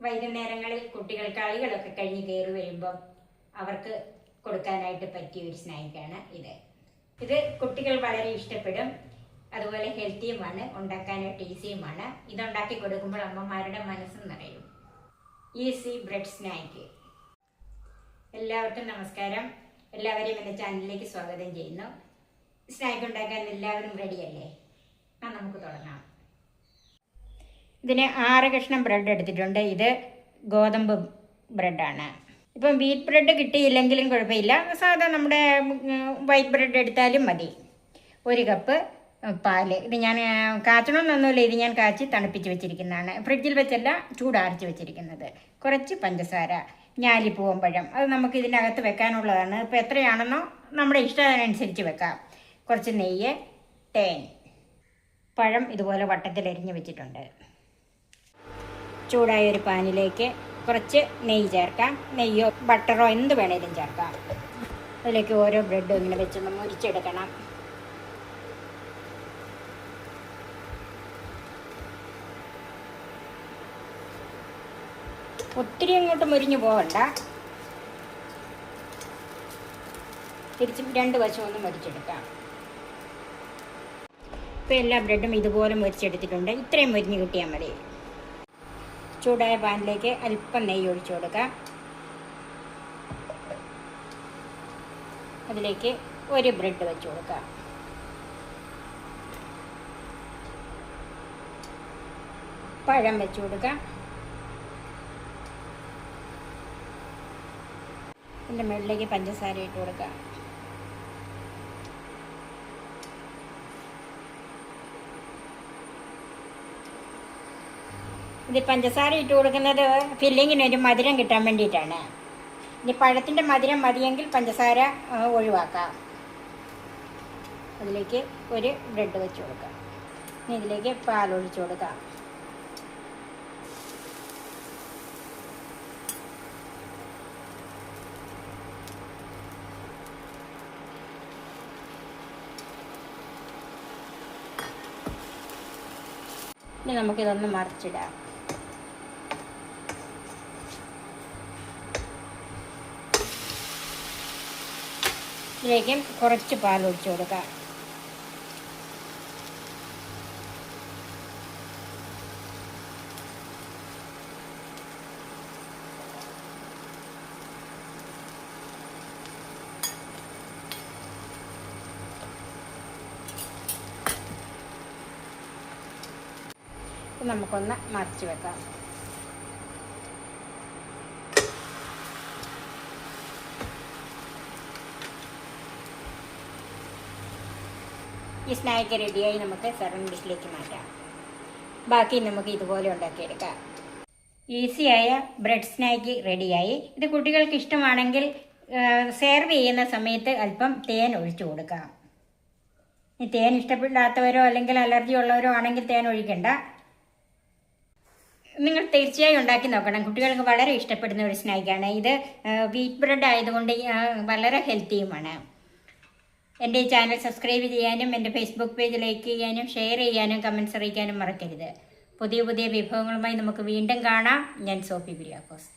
വൈകുന്നേരങ്ങളിൽ കുട്ടികൾ കളികളൊക്കെ കഴിഞ്ഞ് കയറി വരുമ്പം അവർക്ക് കൊടുക്കാനായിട്ട് പറ്റിയ ഒരു സ്നാക്കാണ് ഇത് കുട്ടികൾ വളരെ ഇഷ്ടപ്പെടും. അതുപോലെ ഹെൽത്തിയുമാണ്, ഉണ്ടാക്കാനായിട്ട് ഈസിയുമാണ്. ഇതുണ്ടാക്കി കൊടുക്കുമ്പോൾ അമ്മമാരുടെ മനസ്സും നിറയും. Easy bread snack. എല്ലാവർക്കും നമസ്കാരം. എല്ലാവരെയും എൻ്റെ ചാനലിലേക്ക് സ്വാഗതം ചെയ്യുന്നു. സ്നാക്ക് ഉണ്ടാക്കാൻ എല്ലാവരും റെഡിയല്ലേ? നമുക്ക് തുടങ്ങാം. ഇതിന് 6 കഷ്ണം ബ്രെഡ് എടുത്തിട്ടുണ്ട്. ഇത് ഗോതമ്പ് ബ്രെഡാണ്. ഇപ്പം വീറ്റ് ബ്രെഡ് കിട്ടിയില്ലെങ്കിലും കുഴപ്പമില്ല, സാധാ നമ്മുടെ വൈറ്റ് ബ്രെഡ് എടുത്താലും മതി. 1 കപ്പ് പാല്. ഇത് ഞാൻ കാച്ചണമെന്നൊന്നുമില്ല, ഇത് ഞാൻ കാച്ചി തണുപ്പിച്ച് വെച്ചിരിക്കുന്നതാണ്. ഫ്രിഡ്ജിൽ വെച്ചല്ല, ചൂടാറിച്ച് വെച്ചിരിക്കുന്നത്. കുറച്ച് പഞ്ചസാര, ഞാലിപ്പൂവമ്പഴം, അത് നമുക്ക് ഇതിനകത്ത് വെക്കാനുള്ളതാണ്. ഇപ്പോൾ എത്രയാണെന്നോ നമ്മുടെ ഇഷ്ടത്തിനനുസരിച്ച് വെക്കാം. കുറച്ച് നെയ്യ്, തേൻ, പഴം ഇതുപോലെ വട്ടത്തിൽ അരിഞ്ഞ് വെച്ചിട്ടുണ്ട്. ചൂടായ ഒരു പാനിലേക്ക് കുറച്ച് നെയ്യ് ചേർക്കാം. നെയ്യോ ബട്ടറോ എന്ത് വേണേലും ചേർക്കാം. അതിലേക്ക് ഓരോ ബ്രെഡും ഇങ്ങനെ വെച്ചൊന്ന് മുരിച്ചെടുക്കണം. ഒത്തിരി അങ്ങോട്ട് മുരിഞ്ഞു പോകണ്ട, തിരിച്ച് 2 വശം ഒന്ന് മുരിച്ചെടുക്കാം. ഇപ്പോൾ എല്ലാ ബ്രെഡും ഇതുപോലെ മുരിച്ചെടുത്തിട്ടുണ്ട്. ഇത്രയും മുരിഞ്ഞ് കിട്ടിയാൽ മതി. ചൂടായ പാനിലേക്ക് അല്പം നെയ്യ് ഒഴിച്ചു കൊടുക്കാം. അതിലേക്ക് 1 ബ്രെഡ് വെച്ച് കൊടുക്കാം. പഴം വെച്ച് കൊടുക്കാം. അതിൻ്റെ മുകളിലേക്ക് പഞ്ചസാര ഇട്ട് കൊടുക്കാം. ഇത് പഞ്ചസാര ഇട്ട് കൊടുക്കുന്നത് ഫില്ലിങ്ങിന് ഒരു മധുരം കിട്ടാൻ വേണ്ടിയിട്ടാണ്. ഇനി പഴത്തിൻ്റെ മധുരം മതിയെങ്കിൽ പഞ്ചസാര ഒഴിവാക്കാം. അതിലേക്ക് 1 ബ്രെഡ് വെച്ച് കൊടുക്കാം. ഇനി ഇതിലേക്ക് പാലൊഴിച്ച് കൊടുക്കാം. ഇനി നമുക്കിതൊന്ന് മറിച്ചിടാം. ഇതിലേക്ക് കുറച്ച് പാൽ ഒഴിച്ചു കൊടുക്കാം. നമുക്കൊന്ന് മറിച്ച് വെക്കാം. ഈ സ്നാക്ക് റെഡിയായി. നമുക്ക് സർവിംഗ് ഡിഷിലേക്ക് മാറ്റാം. ബാക്കി നമുക്ക് ഇതുപോലെ ഉണ്ടാക്കിയെടുക്കാം. ഈസിയായ ബ്രെഡ് സ്നാക്ക് റെഡിയായി. ഇത് കുട്ടികൾക്ക് ഇഷ്ടമാണെങ്കിൽ സെർവ് ചെയ്യുന്ന സമയത്ത് അല്പം തേൻ ഒഴിച്ചു കൊടുക്കാം. ഈ തേൻ ഇഷ്ടപ്പെടാത്തവരോ അല്ലെങ്കിൽ അലർജി ഉള്ളവരോ ആണെങ്കിൽ തേൻ ഒഴിക്കണ്ട. നിങ്ങൾ തീർച്ചയായും ഉണ്ടാക്കി നോക്കണം. കുട്ടികൾക്ക് വളരെ ഇഷ്ടപ്പെടുന്ന ഒരു സ്നാക്കാണ് ഇത്. വീറ്റ് ബ്രെഡ് ആയതുകൊണ്ട് വളരെ ഹെൽത്തിയുമാണ്. എൻ്റെ ഈ ചാനൽ സബ്സ്ക്രൈബ് ചെയ്യാനും എൻ്റെ ഫേസ്ബുക്ക് പേജ് ലൈക്ക് ചെയ്യാനും ഷെയർ ചെയ്യാനും കമൻറ്റ്സ് അറിയിക്കാനും മറക്കരുത്. പുതിയ പുതിയ വിഭവങ്ങളുമായി നമുക്ക് വീണ്ടും കാണാം. ഞാൻ സോഫി കുര്യാക്കോസ്.